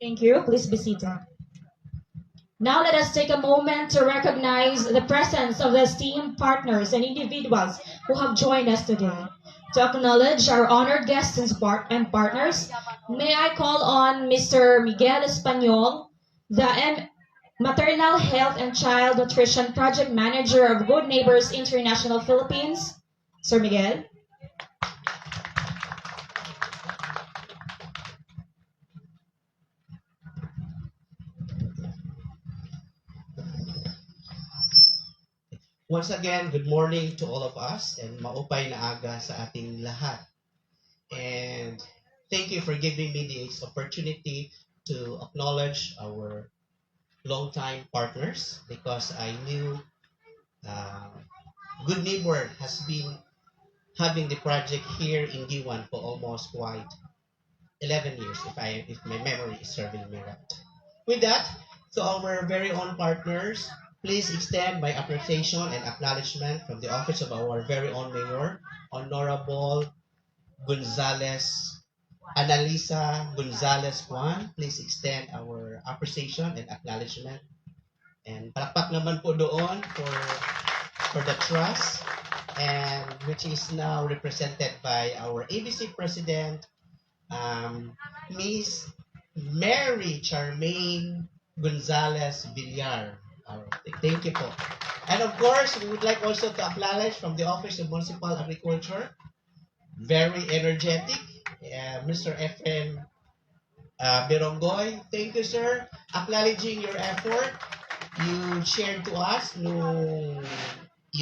Thank you. Please be seated. Now let us take a moment to recognize the presence of the esteemed partners and individuals who have joined us today. To acknowledge our honored guests and partners, may I call on Mr. Miguel Espanyol, the Maternal Health and Child Nutrition Project Manager of Good Neighbors International Philippines. Sir Miguel. Once again, good morning to all of us and maupay na aga sa ating lahat. And thank you for giving me this opportunity to acknowledge our longtime partners because I knew Good Neighbor has been having the project here in D1 for almost quite 11 years if my memory is serving me right. With that, to our very own partners, please extend my appreciation and acknowledgement from the office of our very own Mayor, Honorable Gonzales, Analisa Gonzales Juan. Please extend our appreciation and acknowledgement. And palakpak naman po doon for the trust, and which is now represented by our ABC President, Miss Mary Charmaine Gonzales Villar. Thank you po. And of course, we would like also to acknowledge from the Office of Municipal Agriculture, very energetic, Mr. Efren Berongoy. Thank you, sir. Acknowledging your effort, you shared to us, you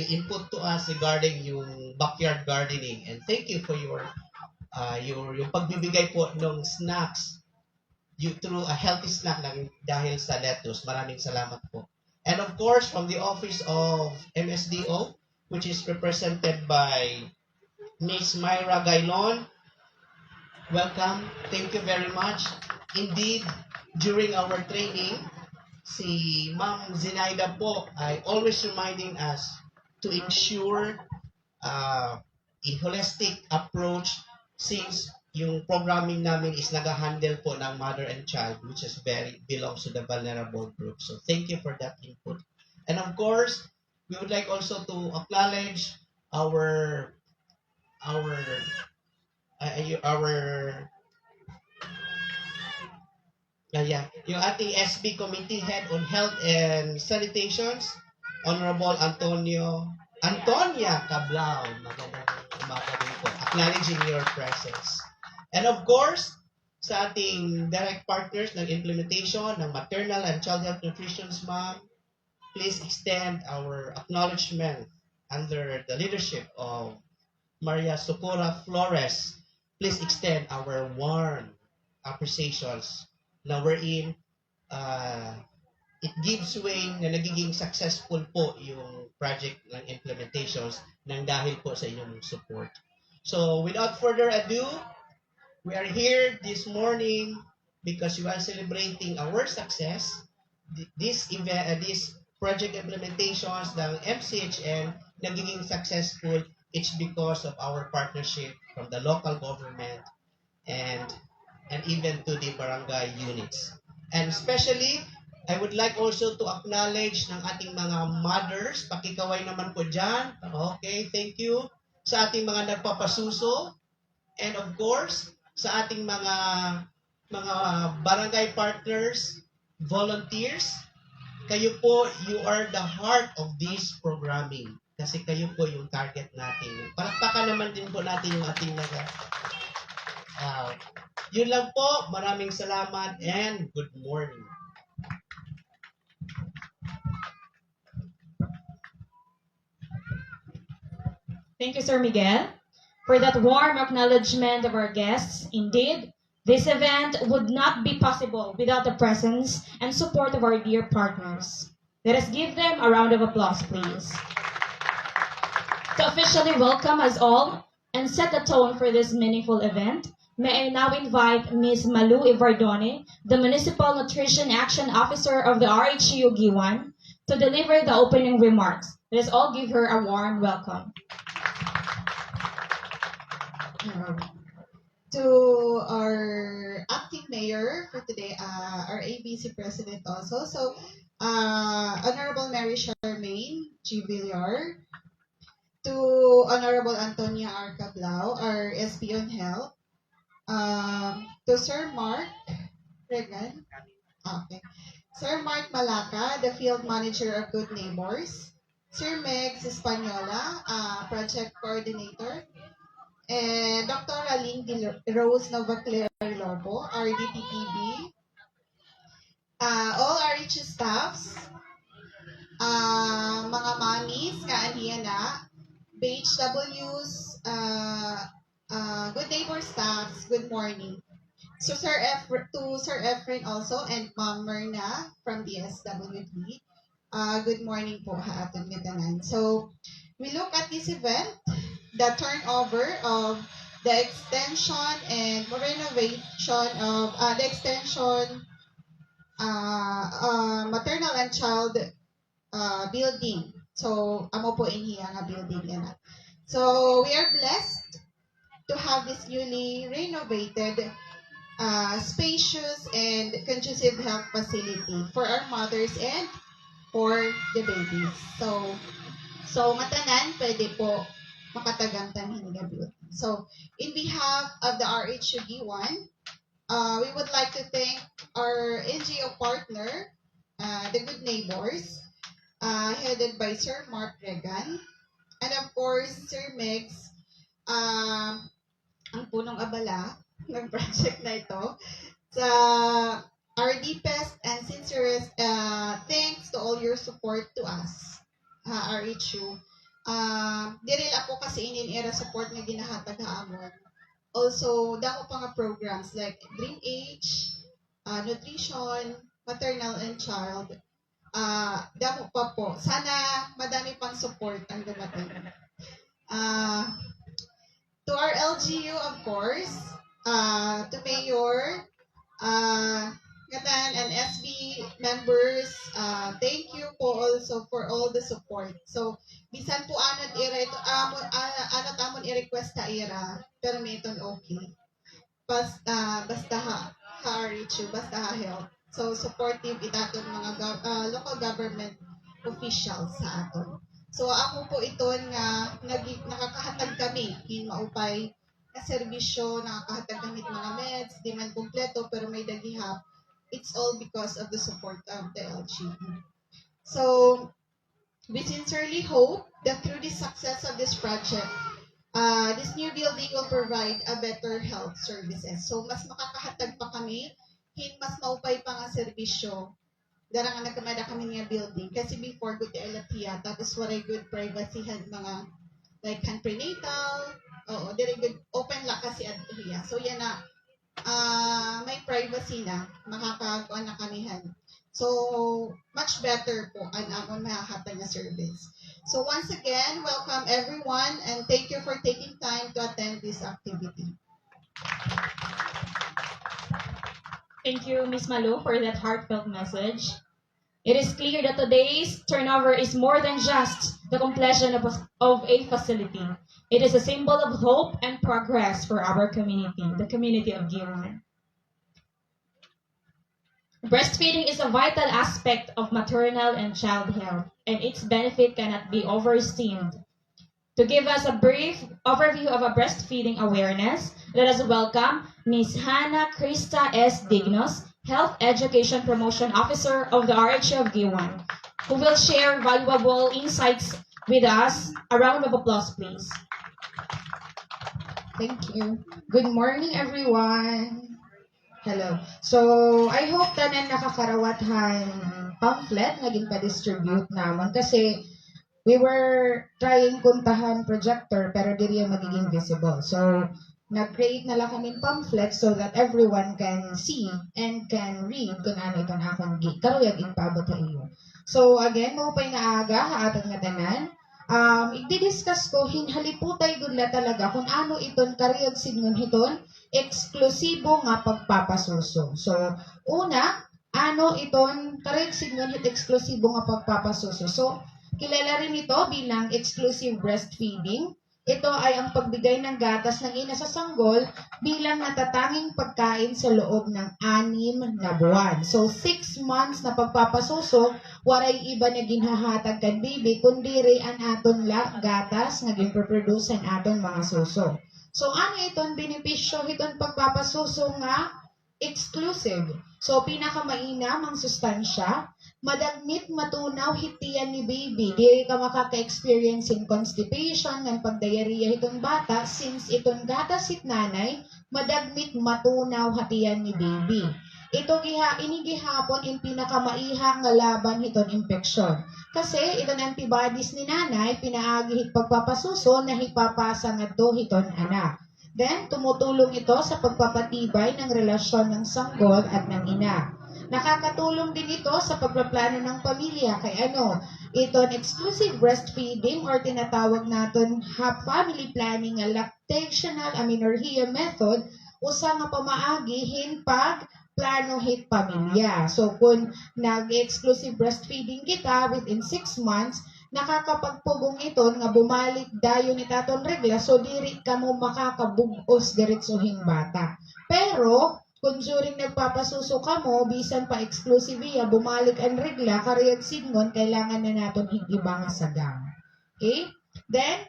input to us regarding yung backyard gardening. And thank you for your yung pagbibigay po ng snacks through a healthy snack lang dahil sa lettuce. Maraming salamat po. And of course, from the office of MSDO, which is represented by Ms. Myra Gailon, welcome. Thank you very much. Indeed, during our training, si Ma'am Zinaida po ay always reminding us to ensure a holistic approach since yung programming namin is nag-handle po ng mother and child, which is belongs to the vulnerable group. So thank you for that input. And of course, we would like also to acknowledge our yung ating SB Committee Head on Health and Sanitations, Honorable Antonia Cablao. Magandang umaga din po. Acknowledging your presence. And of course, sa ating direct partners ng implementation ng Maternal and Child Health Nutrition, ma'am, please extend our acknowledgement under the leadership of Maria Socorra Flores. Please extend our warm appreciations na wherein it gives way na nagiging successful po yung project ng implementations nang dahil po sa inyong support. So without further ado, we are here this morning because we are celebrating our success. This project implementations ng MCHN nagiging successful. It's because of our partnership from the local government and even to the barangay units. And especially, I would like also to acknowledge ng ating mga mothers. Pakikaway naman po dyan. Okay, thank you. Sa ating mga nagpapasuso. And of course, sa ating mga barangay partners, volunteers. Kayo po, you are the heart of this programming. Kasi kayo po yung target natin. Palakpakan naman din po natin yung ating yun lang po. Maraming salamat and good morning. Thank you, Sir Miguel, for that warm acknowledgement of our guests. Indeed, this event would not be possible without the presence and support of our dear partners. Let us give them a round of applause, please. To officially welcome us all and set the tone for this meaningful event, may I now invite Ms. Malu Ivardone, the Municipal Nutrition Action Officer of the RHU Giwan, to deliver the opening remarks. Let us all give her a warm welcome. To our acting mayor for today, our ABC president also. So, Honorable Mary Charmaine G. Villar, to Honorable Antonia R. Cablao, our SP on Health, to Sir Mark Regan, okay. Sir Mark Malaka, the Field Manager of Good Neighbors, Sir Megs Espanola, Project Coordinator, and Dr. Aling Rose Novacler Lobo, our DPPB, all RH staffs, mga mamis, kaaniya na, BHWs, good neighbor staffs, good morning. So to Sir Efren also and Ma'am Myrna from DSWD, good morning po ha atong mitanan. So we look at this event, the turnover of the extension and renovation of the extension maternal and child building. So amo po inhiya nga building yan. So we are blessed to have this newly renovated spacious and conducive health facility for our mothers and for the babies. So matanan, pwede po makatagamtan hiniga beauty. So, in behalf of the RHUG1, we would like to thank our NGO partner, the Good Neighbors, headed by Sir Mark Regan, and of course, Sir Megs, ang punong abala ng project na ito. Sa our deepest and sincerest thanks to all your support to us, RHU. Diril ako kasi inin-era support nga ginahatag haamon. Also, dako pa nga programs like Dream Age, nutrition, maternal and child. Dako pa po. Sana madami pang support ang dumating. To our LGU, of course, to Mayor, Gatan and SB members, thank you po also for all the support. So, bisan po anod ira ito, anod amon i-request ta ira, pero may iton okay. Basta ha-reach you, basta ha-help. So, supportive itaton mga local government officials sa aton. So, ako po iton nga nakakahatag kami in maupay na serbisyo, nakakahatag kami mga meds, di man kumpleto, pero may dagihap. It's all because of the support of the LGU. So, we sincerely hope that through the success of this project, this new building will provide a better health services. So, mas makakahatag pa kami, mas maupay pa nga serbisyo, darang nga nagkamada kami nga building. Kasi before, good LFIA, tapos waray good privacy had mga, like, hand prenatal, very good, open lang kasi at hiya. So, yan na, may privacy na, makakakuan na kamihan. So, much better po ang amon makakatay na service. So, once again, welcome everyone and thank you for taking time to attend this activity. Thank you, Ms. Malu, for that heartfelt message. It is clear that today's turnover is more than just the completion of a facility. It is a symbol of hope and progress for our community, the community of Giwan. Breastfeeding is a vital aspect of maternal and child health, and its benefit cannot be overstated. To give us a brief overview of a breastfeeding awareness, let us welcome Ms. Hannah Krista S. Dignos, Health Education Promotion Officer of the RHU of Giwan, who will share valuable insights with us. A round of applause, please. Thank you. Good morning, everyone. Hello. So, I hope tanan nakakarawat han pamphlet na ginpa-distribute namon kasi we were trying kuntahan projector pero diri magiging visible. So, nag-create na lang kami pamphlet so that everyone can see and can read kung ano itong akong karuyag ipabot sa iyo. So again, mo pa'y naaga ha aton nga tanan. I-discuss ko hinhaliputay gudla talaga kung ano iton kariyog signon hiton eksklusibo nga pagpapasuso. So una, ano iton kariyog signon hit eksklusibo nga pagpapasuso. So kilala rin ito bilang exclusive breastfeeding. Ito ay ang pagbigay ng gatas ng ina sa sanggol bilang natatanging pagkain sa loob ng 6 na buwan. So, 6 months na pagpapasuso, waray iba na ginhahatag kan baby, kundi rin ang aton gatas na ginproduce ang aton mga suso. So, ano iton benepisyo iton pagpapasuso nga exclusive? So, pinakamainam ang sustansya, madagmit matunaw hitian ni baby. Di ka makaka-experience in constipation ng pagdiarrhea itong bata since itong gatas it nanay, madagmit matunaw hatian ni baby. Ito inigihapon in pinakamaiha nga laban itong infeksyon. Kasi itong antibodies ni nanay, pinaagihit pagpapasuso na hipapasa nga do itong anak. Then, tumutulong ito sa pagpapatibay ng relasyon ng sanggol at ng ina. Nakakatulong din ito sa pagpaplano ng pamilya. Kay iton exclusive breastfeeding or tinatawag natin family planning nga lactational amenorrhea method usa nga pamaagihin pag plano hit pamilya. So kung nag-exclusive breastfeeding kita within 6 months, nakakapagpugong iton nga bumalik dayon ni taton regla so diri ka mo makakabugos diretsuhing bata. Pero kung during nagpapasuso ka mo, bisan pa exclusive bumalik ang regla, kariyag signon, kailangan na natin higibang sagang. Okay? Then,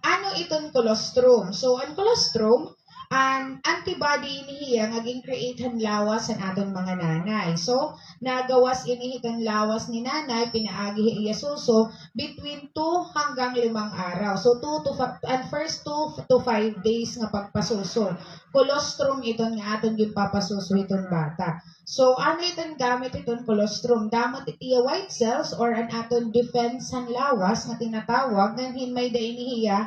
ano itong colostrum? So, ang colostrum, ang antibody inihiya naging create han lawas ang aton mga nanay. So, nagawas inihikan lawas ni nanay, pinaagi iya suso between 2 hanggang 5 araw. So, first 2 to 5 days nga pagpasuso. Colostrum iton nga aton gimpapasuso iton bata. So, ano iton gamit iton colostrum? Damot itiya white cells or an aton defense han lawas na tinatawag ng hinmay da inihiya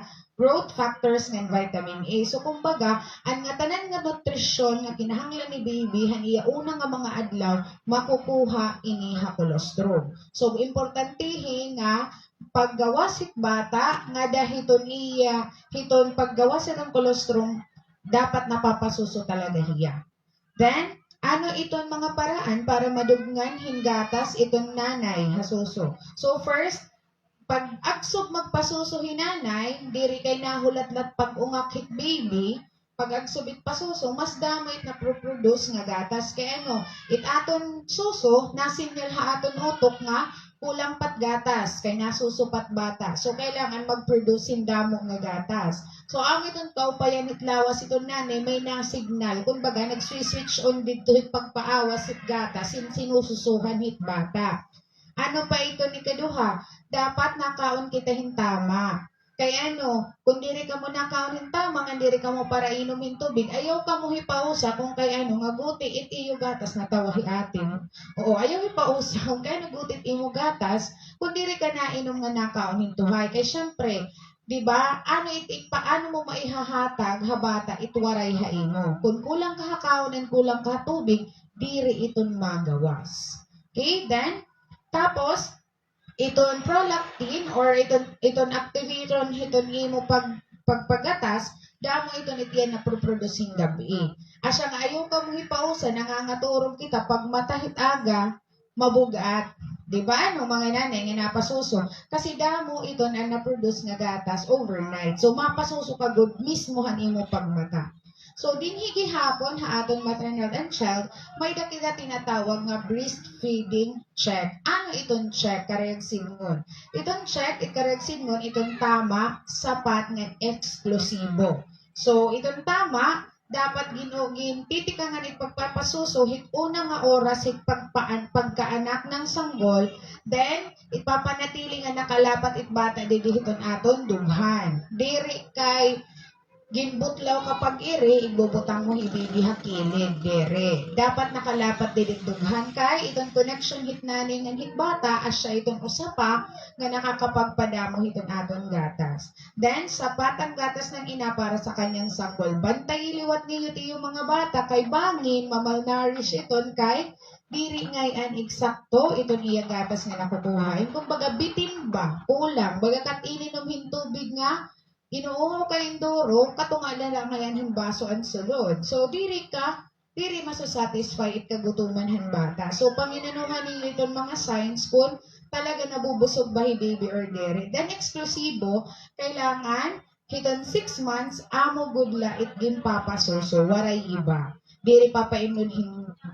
growth factors ng vitamin A. So, kumbaga, ang nga tanan nga nutrisyon nga kinahanglan ni baby, han iya unang nga mga adlaw, makukuha iniha colostrum. So, importante nga, paggawas it bata, nga dahiton iya, hiton paggawas itong colostrum, dapat napapasuso talaga hiya. Then, ano iton mga paraan para madugnan hingatas itong nanay hasuso? So, first, pag agsog magpasuso hinanay, diri kay nahulat-lat pag-ungak hit baby, pag agsubit pasuso, mas damay na produce nga gatas. Kaya it aton suso, nasinyal ha aton utok nga, kulang pat gatas, kay nasuso pat bata. So, kailangan mag-produce damo nga gatas. So, ang itong kaupayan it lawas itong nanay, may na-signal. Kung baga, nag-switch on dito hit pagpaawas hit gatas, sinususuhan hit bata. Ano pa ito ni kaduha? Dapat nakaon kita hintama. Kaya kung diri ka mo nakaon hintama, nga diri ka mo para inumin tubig, ayaw ka mo hipausa kung kay nga guti it iyo gatas na tawahi atin. Oo, ayaw hipausa kung kay gutit imo gatas, kung diri ka na inom nga nakaon hintuhay. Kay syempre, di ba? Paano mo maihahatag habata itwaray haimo? Kung kulang ka hakaonan, kulang ka tubig, diri iton magawas. Okay, then tapos, iton prolactin or iton activator iton imo pagpagatas, damo iton itiyan na producing gabi. Asya nga ayaw ka mo hipausa, nangangaturong kita pag matahit aga, mabugat. Diba? Mga nanay nga napasuso. Kasi damo iton ang na-produce nga gatas overnight. So, mapasuso ka good mismo imo pagmata. So, dinhigi hapon ha aton maternal and child, may dakila tinatawag nga breastfeeding check. Ano itong check? Kareg singon. Itong check, kareg singon, itong tama, sapat, ng eksklusibo. So, itong tama, dapat ginugin, titikangan it pagpapasuso, hit unang nga oras, hit pagkaanak ng sanggol, then, ipapanatili nga nakalapat it bata, didihiton aton, dughan. Diri kay, ginbutlaw kapag iri, ibubutang mo ibibiha kilid, dere. Dapat nakalapat didughan kay itong connection hit naning ang hit bata as siya itong usapa nga nakakapagpadamo hiton aton gatas. Then, sapat ang gatas ng ina para sa kanyang sanggol. Bantay iliwat ngayon yung mga bata kay bangin, mamalnourished iton kay diri ngay an eksakto ito niya gatas nga nakukuhain. Kung baga bitin ba, kulang, baga kat ininom tubig nga, inuuho ka indoro, katungala lang ngayon ang baso ang sulod. So diri masasatisfy it kagutuman han bata. So panginanuhan ninyo itong mga signs kung talaga nabubusog ba hi baby or diri. Then eksklusibo, kailangan hiton 6 months, amo gudla it ginpapasuso, waray iba. Diri papainom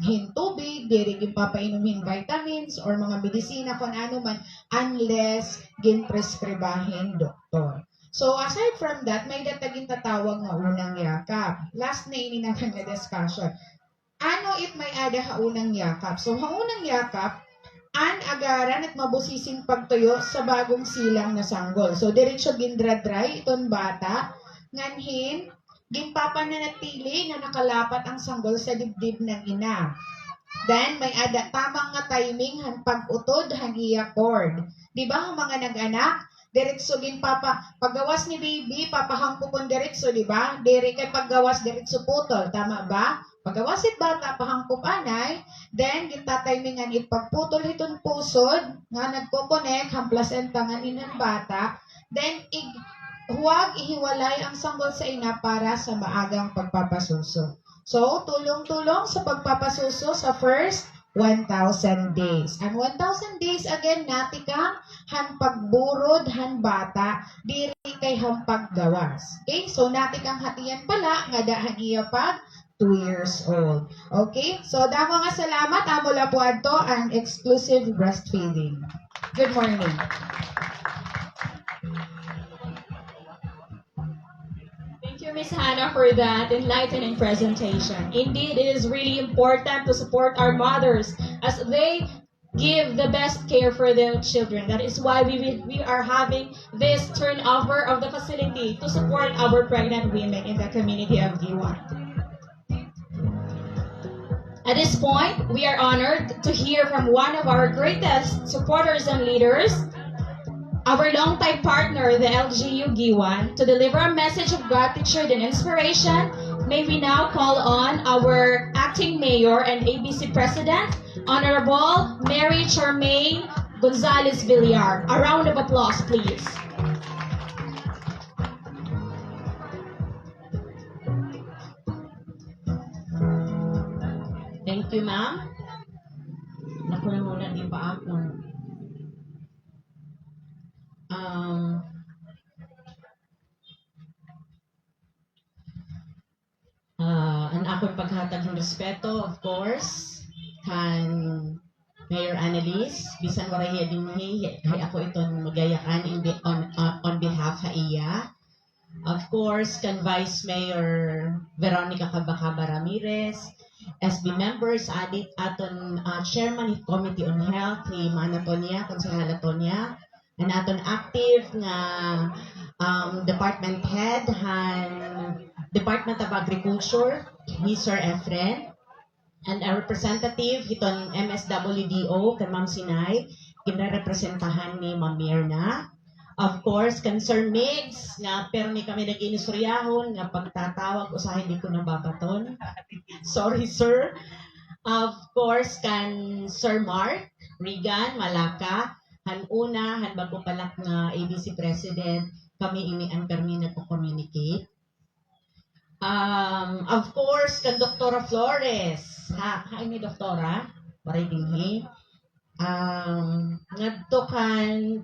hin tubig, diri ginpapainom hin vitamins or mga medisina kung ano man unless ginprescribahin doktor. So aside from that, may datagin tatawag nga unang yakap. Last na ini naman na discussion. Ano it may ada ha unang yakap? So ha unang yakap, an agaran at mabusising pagtuyo sa bagong silang na sanggol. So diretso gindra-dry iton bata, nganhin ginpapananatili na nakalapat ang sanggol sa dibdib ng ina. Then, may ada tamang nga timing han pag-utod han iya cord. Di ba ang mga nag-anak? Diretso paggawas ni baby, papahangkupon diretso, di ba? Diri kay paggawas diretso putol, tama ba? Paggawasit bata, pahangkup anay, then gintatimingan it pagputol hiton pusod, nga nagkokonek, hamplas ang tanganin ng bata, then huwag ihiwalay ang sanggol sa ina para sa maagang pagpapasuso. So, tulong-tulong sa pagpapasuso sa first 1,000 days. Ang 1,000 days, again, natikang han pagburod, han bata, diri kay han paggawas. Okay? So, natikang hatiyan pala, nga dahan iya pag 2 years old. Okay? So, damo nga salamat. Amo lapuad to ang exclusive breastfeeding. Good morning. Thank you, Ms. Hannah, for that enlightening presentation. Indeed, it is really important to support our mothers as they give the best care for their children. That is why we are having this turnover of the facility to support our pregnant women in the community of Giwan. At this point, we are honored to hear from one of our greatest supporters and leaders, our longtime partner, the LGU Giwan, to deliver a message of gratitude and inspiration. May we now call on our acting mayor and ABC president, Honorable Mary Charmaine Gonzalez Villar. A round of applause, please. Thank you, ma'am. Naku na muna, di pa ako. Ang akong paghatag ng respeto, of course, kan Mayor Annalise, bisan waray hiya din ako itong magayakan on behalf ha iya. Of course, kan Vice Mayor Veronica Cabacaba Ramirez, SB members, adit aton Chairman of Committee on Health, ni Mana Tonya, Konsehal Tonya, and aton active nga department head, han Department of Agriculture, ni Sir Efren, and a representative, hiton MSWDO, kan Ma'am Sinay, kinarepresentahan ni Ma'am Mirna. Of course, kan Sir Migs, nga pero ni kami nag-inistoryahon, nga pagtatawag, usahin di ko nababaton. Sorry, sir. Of course, kan Sir Mark Regan Malaka, han una, han bago palak nga ABC President, kami ini ang permi nagko-communicate. Of course, kan Doktora Flores, hain ni Doktora, maray dinhi. Ngadto kan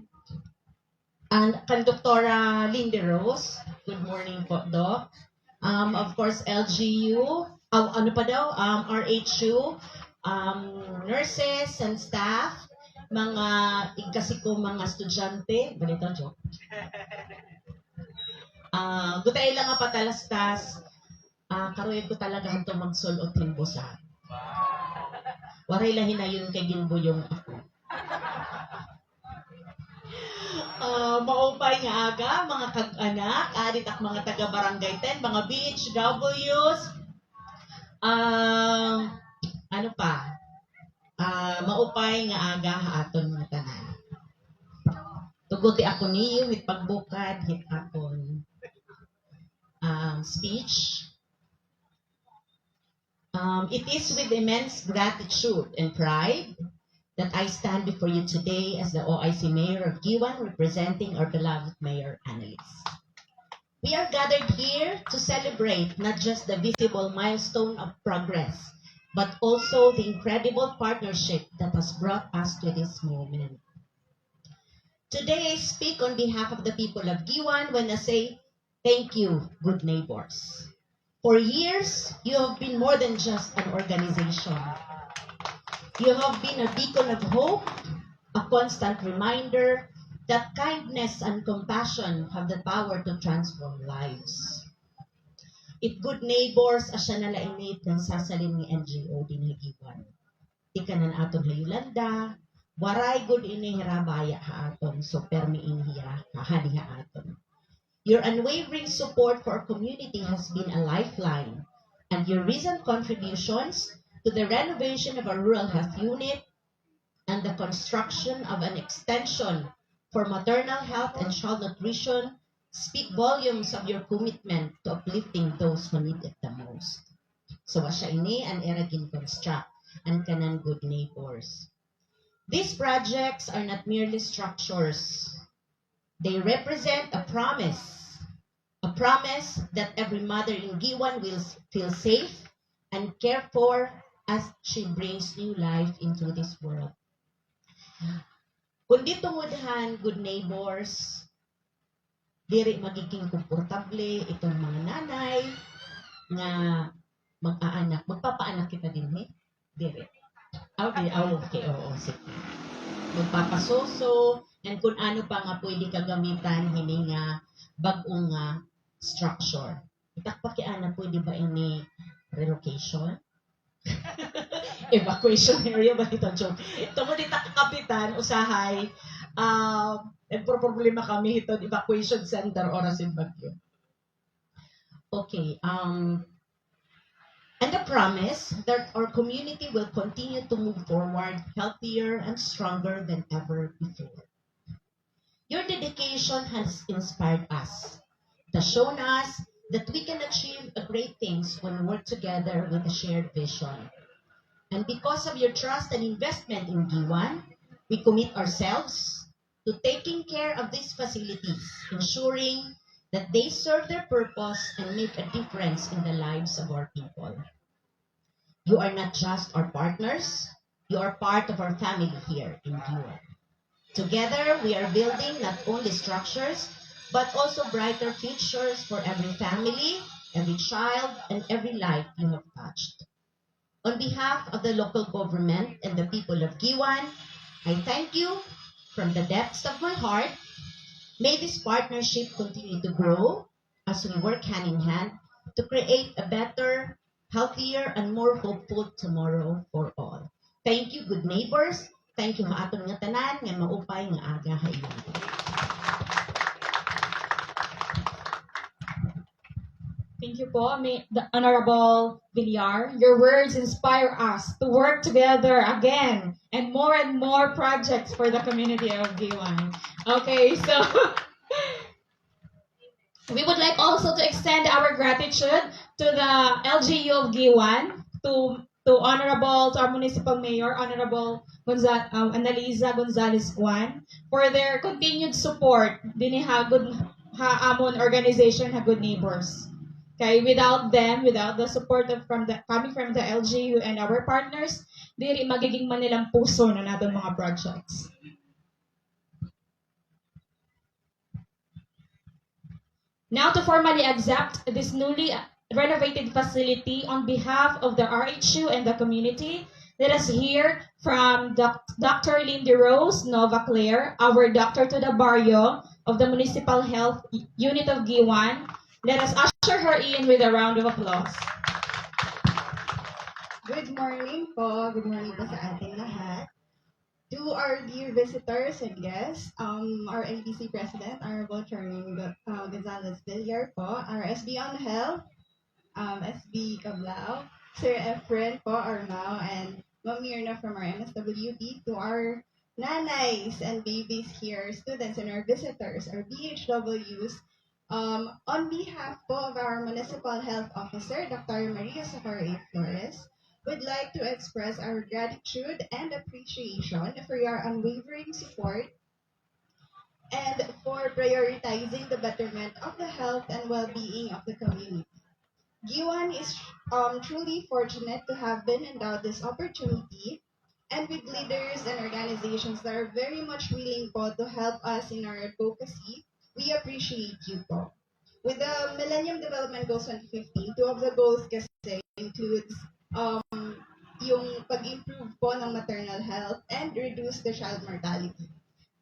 Doktora Lindy Rose, good morning po, Doc. Of course, LGU, RHU, nurses and staff, mga igkasiko mga estudyante, ganito joke. Gutay lang nga patalastas, karoy ko talaga ito magsulot himbusa. Waray lahin na yun kay ginbuyong ako. Maupay nga aga, mga kag-anak, adit ak mga taga-barangay 10, mga BHWs, ano pa, maupay nga aga aton mga tanan. Tuguti ako niyo, hit pagbukad, hit akon speech. It is with immense gratitude and pride that I stand before you today as the OIC Mayor of Giwan, representing our beloved Mayor Annalise. We are gathered here to celebrate not just the visible milestone of progress, but also the incredible partnership that has brought us to this moment. Today, I speak on behalf of the people of Giwan when I say, thank you, good neighbors. For years, you have been more than just an organization. You have been a beacon of hope, a constant reminder that kindness and compassion have the power to transform lives. If good neighbors asya nalainit ng sasalin ni NGO dinhigiwan. Ikanan aton hayulanda, waray good ini hirabaya ha aton, so permi inhiya kahani ha aton. Your unwavering support for our community has been a lifeline, and your recent contributions to the renovation of our rural health unit and the construction of an extension for maternal health and child nutrition speak volumes of your commitment to uplifting those who need it the most. So asya ini an eragin construct and kanan good neighbors. These projects are not merely structures. They represent a promise that every mother in Giwan will feel safe and cared for as she brings new life into this world. Kundi tungodhan, good neighbors, diri magiging komportable itong mga nanay nga mag-aanak. Magpapaanak kita din, eh? Diri. Okay, oo, sige. Magpapasoso, and kung ano pa nga pwede kagamitan, hindi nga bagong structure. Itakpakiana, pwede ba ini relocation? Evacuation area ba ito, Joe? Tungkol dito kapitan, usahay, nagproproblema kami ito, evacuation center, oras in Baguio. Okay, and the promise that our community will continue to move forward healthier and stronger than ever before. Your dedication has inspired us. It has shown us that we can achieve great things when we work together with a shared vision. And because of your trust and investment in Giwan, we commit ourselves to taking care of these facilities, ensuring that they serve their purpose and make a difference in the lives of our people. You are not just our partners, you are part of our family here in Giwan. Together, we are building not only structures, but also brighter futures for every family, every child, and every life you have touched. On behalf of the local government and the people of Giwan, I thank you from the depths of my heart. May this partnership continue to grow as we work hand in hand to create a better, healthier, and more hopeful tomorrow for all. Thank you, good neighbors. Thank you, maaton nga tanan, nga maupay nga aga hayon. Thank you po, the Honorable Villar. Your words inspire us to work together again and more projects for the community of Giwan. Okay, so we would like also to extend our gratitude to the LGU of Giwan, to our Municipal Mayor, Honorable Annalisa Gonzalez Juan, for their continued support din amon organization Good Neighbors. Okay, without them, without the support coming from the LGU and our partners, diri magiging manilang puso na natin mga projects. Now to formally accept this newly renovated facility on behalf of the RHU and the community, let us hear from Dr. Lindy Rose Nova Claire, our Doctor to the Barrio of the Municipal Health Unit of Giwan. Let us usher her in with a round of applause. Good morning po. Good morning po sa ating lahat. To our dear visitors and guests, our LDC President, Honorable Chairman Gonzalez Villar po, our SB on Health, SB Cablao, Sir Efren po, Armao, and Ma'am Mirna from our MSWB, to our nanays and babies here, students and our visitors, our BHWs, on behalf po of our Municipal Health Officer, Dr. Maria Socorro A. Flores, We'd like to express our gratitude and appreciation for your unwavering support and for prioritizing the betterment of the health and well-being of the community. Giwan is truly fortunate to have been endowed this opportunity and with leaders and organizations that are very much willing po to help us in our advocacy. We appreciate you po. With the Millennium Development Goals 2015, two of the goals kasi includes yung pag-improve po ng maternal health and reduce the child mortality.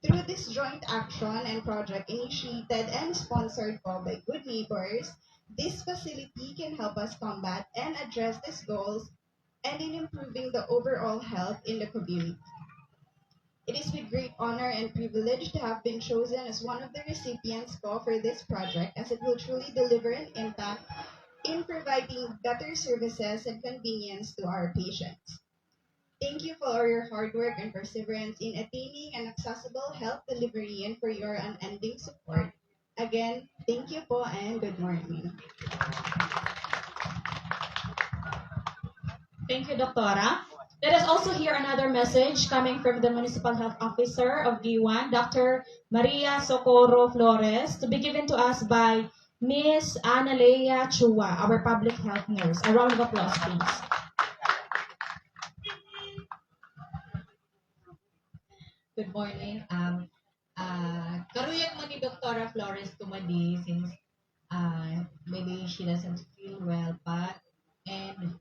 Through this joint action and project initiated and sponsored po by Good Neighbors, this facility can help us combat and address these goals and in improving the overall health in the community. It is with great honor and privilege to have been chosen as one of the recipients po for this project as it will truly deliver an impact in providing better services and convenience to our patients. Thank you for your hard work and perseverance in attaining an accessible health delivery and for your unending support. Again, thank you po and good morning. Thank you, Doctora. Let us also hear another message coming from the Municipal Health Officer of Giwan, Dr. Maria Socorro Flores, to be given to us by Miss Analea Chua, our public health nurse. A round of applause, please. Good morning. Karuyag mo ni Dr. Flores Tumadi since maybe she doesn't feel well pa and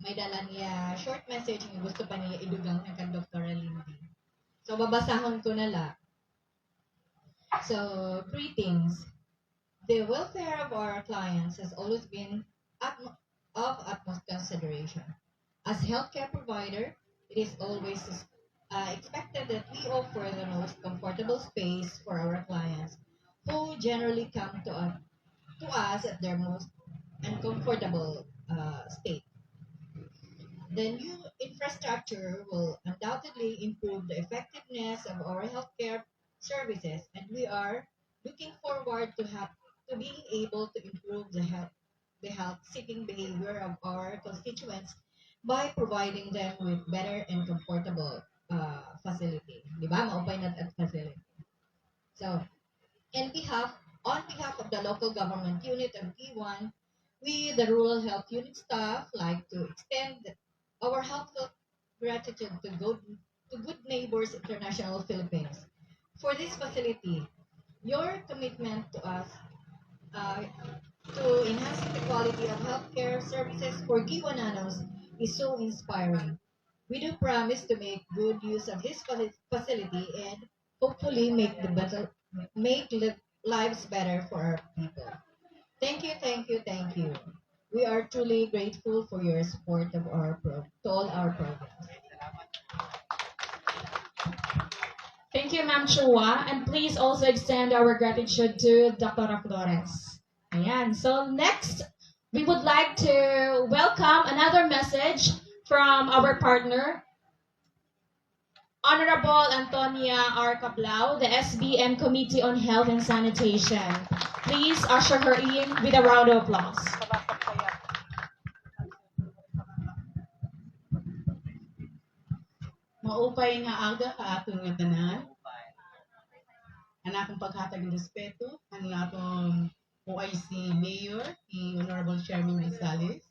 may dala niya short message nga gusto pa niya idugang ng kan Dr. Lindy. So babasahon ko na la. So, greetings. The welfare of our clients has always been of utmost consideration. As healthcare provider, it is always expected that we offer the most comfortable space for our clients who generally come to us at their most uncomfortable state. The new infrastructure will undoubtedly improve the effectiveness of our healthcare services, and we are looking forward to being able to improve the health-seeking behavior of our constituents by providing them with better and comfortable facility. Di ba? Maupay na at facility. So, in behalf, on behalf of the local government unit of P1, we, the rural health unit staff, like to extend our heartfelt gratitude to Good Neighbors International Philippines for this facility. Your commitment to us to enhancing the quality of healthcare services for Giwananos is so inspiring. We do promise to make good use of this facility and hopefully make lives better for our people. Thank you, thank you, thank you. We are truly grateful for your support of to all our programs. Thank you, Ma'am Chua, and please also extend our gratitude to Dr. Flores. Ayan. So next, we would like to welcome another message from our partner, Honorable Antonia R. Cablao, the SBM Committee on Health and Sanitation. Please usher her in with a round of applause. Maupay nga aga ka atong nga tanan. Ang akong paghatag ng respeto, ang atong OIC Mayor, si Honorable Chairman Gonzales,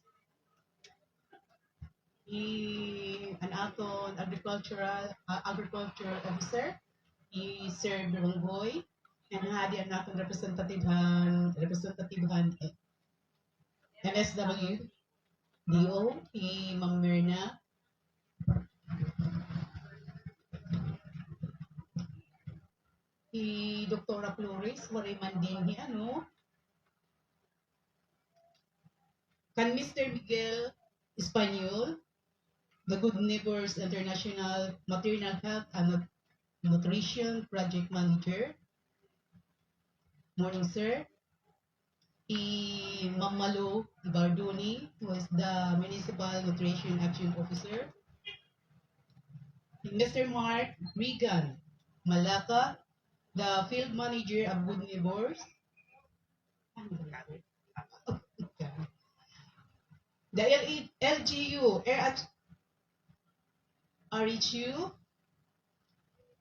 ang atong agriculture officer, Sir Duronggoy, and hadi ang atong representativehan MSW, DO, Ma'am Myrna, Dr. Flores, waray man din kan Mr. Miguel Espanyol, the Good Neighbors International Maternal Health and Nutrition Project Manager. Morning, sir. Ma'am Malo Bardoni, who is the Municipal Nutrition Action Officer. Mr. Mark Regan Malaka, the Field Manager of Good Neighbors. the LGU, RHU,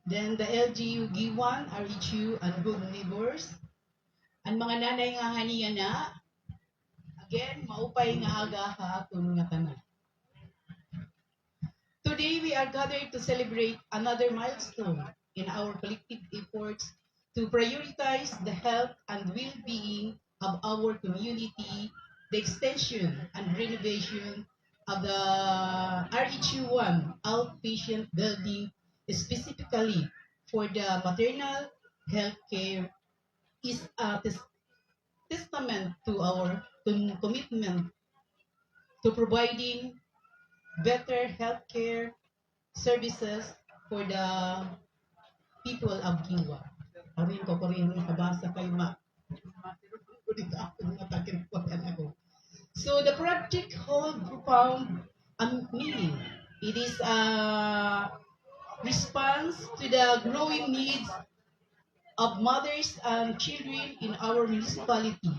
then the LGU G1, RHU, and good neighbors. Ang mga nanay nga haniya na, again, maupay nga aga hapon nga tanan. Today, we are gathered to celebrate another milestone in our collective efforts to prioritize the health and well-being of our community, the extension and renovation of the RHU1 outpatient building, specifically for the maternal health care, is a testament to our commitment to providing better healthcare services for the people of Kiwa. Arin ko rin nakabasa kayo So the project holds profound meaning. It is a response to the growing needs of mothers and children in our municipality,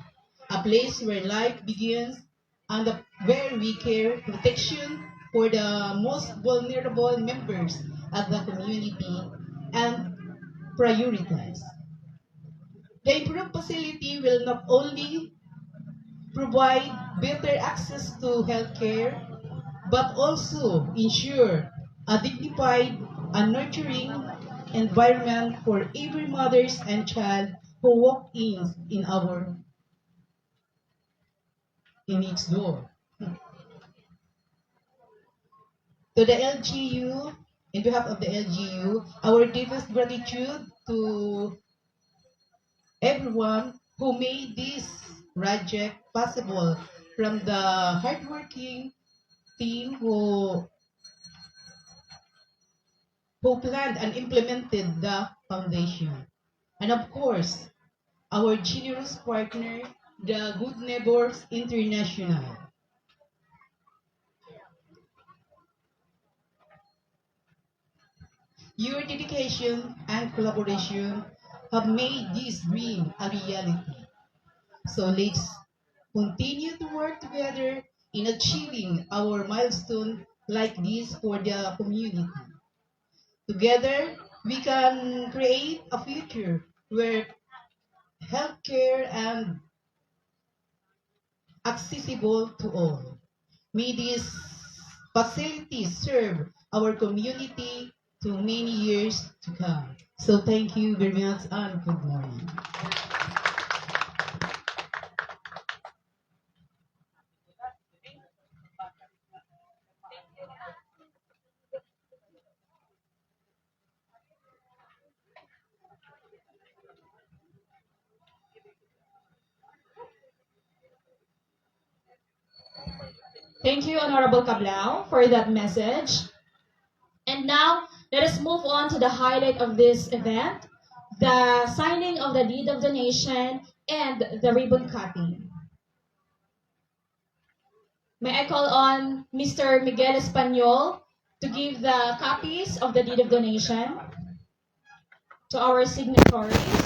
a place where life begins and where we care protection for the most vulnerable members of the community and prioritize. The improved facility will not only provide better access to healthcare, but also ensure a dignified and nurturing environment for every mothers and child who walk in its door. To the LGU, in behalf of the LGU, our deepest gratitude to everyone who made this project possible, from the hardworking team who planned and implemented the foundation. And of course, our generous partner, the Good Neighbors International. Your dedication and collaboration have made this dream a reality. So let's continue to work together in achieving our milestone like this for the community. Together, we can create a future where healthcare and accessible to all. May these facilities serve our community to many years to come. So thank you very much and good morning. Thank you, Honorable Cablao, for that message. And now, let us move on to the highlight of this event, the signing of the deed of donation and the ribbon cutting. May I call on Mr. Miguel Espanyol to give the copies of the deed of donation to our signatories.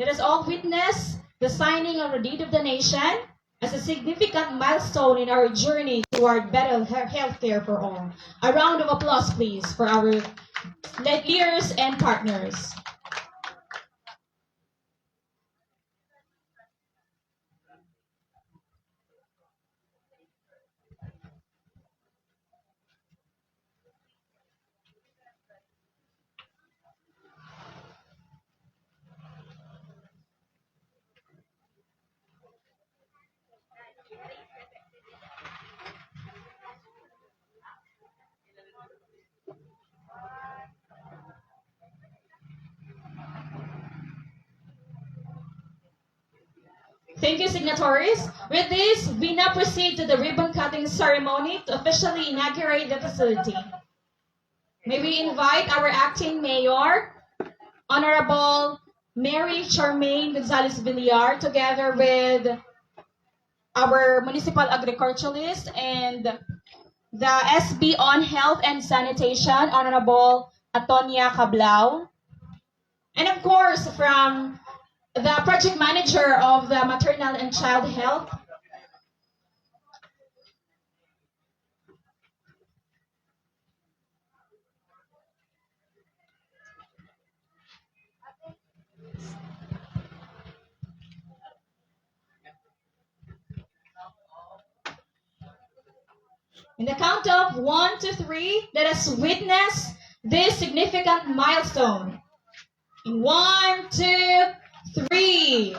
Let us all witness the signing of the deed of donation as a significant milestone in our journey toward better healthcare for all. A round of applause, please, for our leaders and partners. Thank you, signatories. With this, we now proceed to the ribbon cutting ceremony to officially inaugurate the facility. May we invite our acting mayor, Honorable Mary Charmaine Gonzalez Villar, together with our municipal agriculturalist and the SB on Health and Sanitation, Honorable Atonia Cablao. And of course, from the project manager of the maternal and child health, in the count of 1 to 3, let us witness this significant milestone. In 1, 2, 3.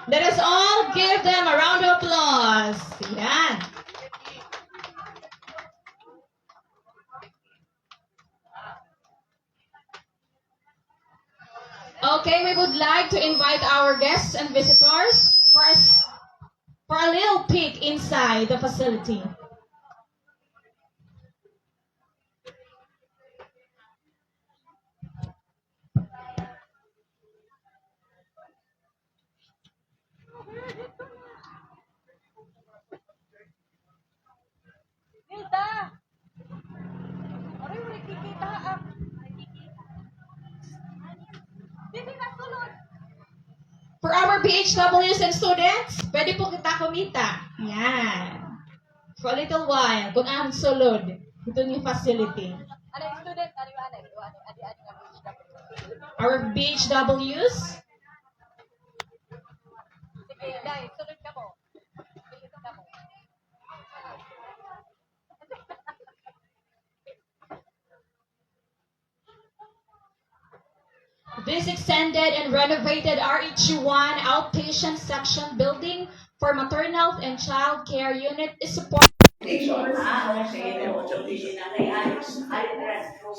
Let us all give them a round of applause. Yan. Okay, we would like to invite our guests and visitors for a little peek inside the facility. For our PHWs and students, pwede po kita kumita. Yan. For a little while, kung ang sulod, ito yung facility. Our BHWs, this extended and renovated RH1 outpatient section building for maternal and child care unit is supported.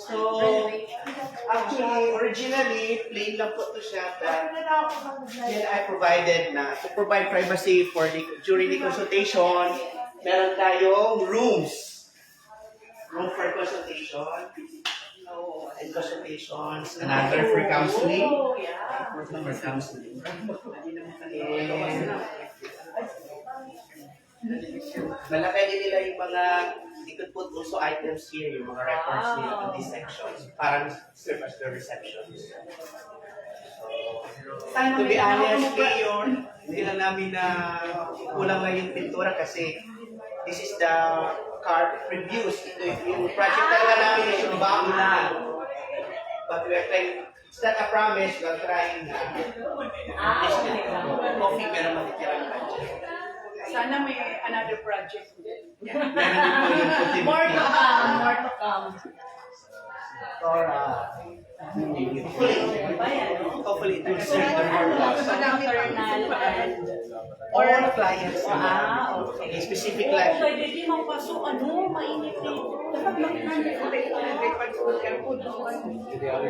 So, actually, originally, plain lang po ito siya. Then I provided na to provide privacy for during the consultation. Meron tayong rooms. Room for consultation. And consultations. Another for counseling. For counseling. Malakay din nila yung mga, you could put also items here, yung mga records nila in these sections. Parang serve as the receptions. To be honest, Mayor, hindi lang namin na kulang na yung pintura kasi this is the card reviews. Ito yung project talaga namin is yung bago na. But we are trying, it's not a promise, we're trying na. Coffee, pero matitirang budget. Sana may another project. Meron din po yung More to come, more to come. Hopefully it will serve the purpose. All clients. Okay. A specific client. Pwede din magpaso, mainit eh. Dapat mag-handle ko tayo ng pag-food ka po doon.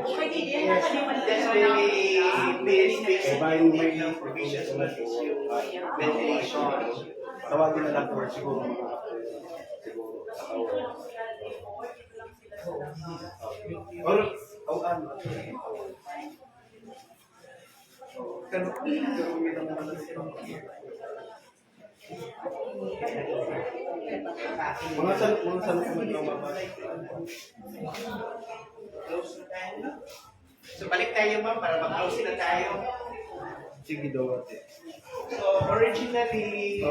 Pwede din, nakaliman That's the basic provisions of yung ventilation. Tawagin na lang for siguro or ano mga salud ng mga So balik tayo ma'am para mag-close na tayo. Sige daw ate. So, originally,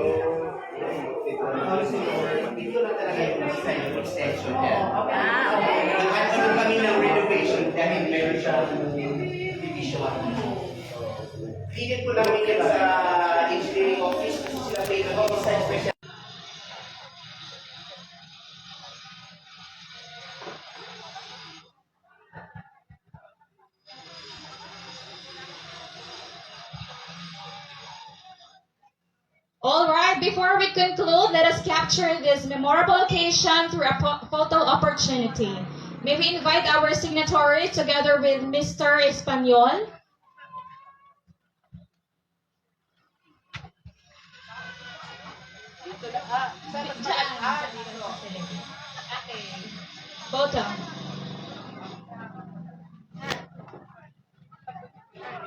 dito lang talaga yung design yung extension niya. Nag-ano kami ng renovation dahil meron siyang division. Feedin ko lang yan sa engineering office kasi sila may nag-design special. All right, before we conclude, let us capture this memorable occasion through a photo opportunity. May we invite our signatory together with Mr. Espanyol. Photo.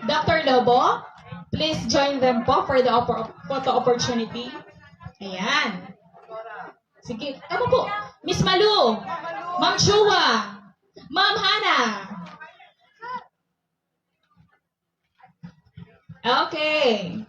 Dr. Lobo, please join them po for the photo opportunity. Ayan. Sige, tama po. Miss Malu, Ma'am Chua, Ma'am Hana. Okay.